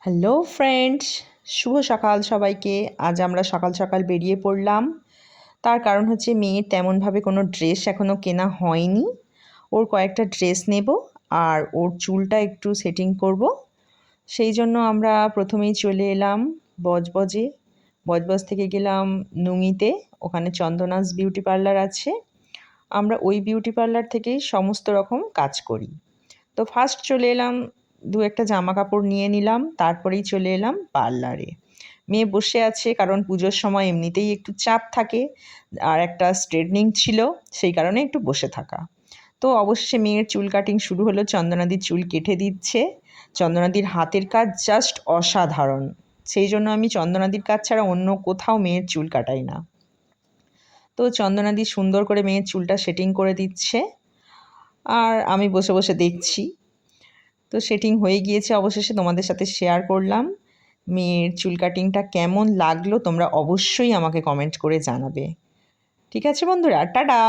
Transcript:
Hello friends, শুভ সকাল সবাইকে। আজ আমরা সকাল সকাল বেরিয়ে পড়লাম। তার কারণ হচ্ছে মেয়ের তেমনভাবে কোনো ড্রেস এখনও কেনা হয়নি। ওর কয়েকটা ড্রেস নেব আর ওর চুলটা একটু সেটিং করব। সেই জন্য আমরা প্রথমেই চলে এলাম বজবজে। বজবজ থেকে গেলাম নুঙিতে, ওখানে চন্দনাস বিউটি পার্লার আছে। আমরা ওই বিউটি পার্লার থেকেই সমস্ত রকম কাজ করি। তো ফার্স্ট চলে এলাম, দু একটা জামা কাপড় নিয়ে নিলাম, তারপরেই চলে এলাম পার্লারে। মেয়ে বসে আছে কারণ পুজোর সময় এমনিতেই একটু চাপ থাকে, আর একটা স্ট্রেটনিং ছিল, সেই কারণে একটু বসে থাকা। তো অবশেষে মেয়ের চুল কাটিং শুরু হলো। চন্দনাদির চুল কেটে দিচ্ছে। চন্দনাদির হাতের কাজ জাস্ট অসাধারণ, সেই জন্য আমি চন্দনাদির কাজ ছাড়া অন্য কোথাও মেয়ের চুল কাটাই না। তো চন্দনাদি সুন্দর করে মেয়ের চুলটা সেটিং করে দিচ্ছে আর আমি বসে বসে দেখছি। তো সেটিং হয়ে গিয়েছে, অবশেষে তোমাদের সাথে শেয়ার করলাম। মেয়ের চুল কাটিংটা কেমন লাগলো তোমরা অবশ্যই আমাকে কমেন্ট করে জানাবে। ঠিক আছে বন্ধুরা, টাটা।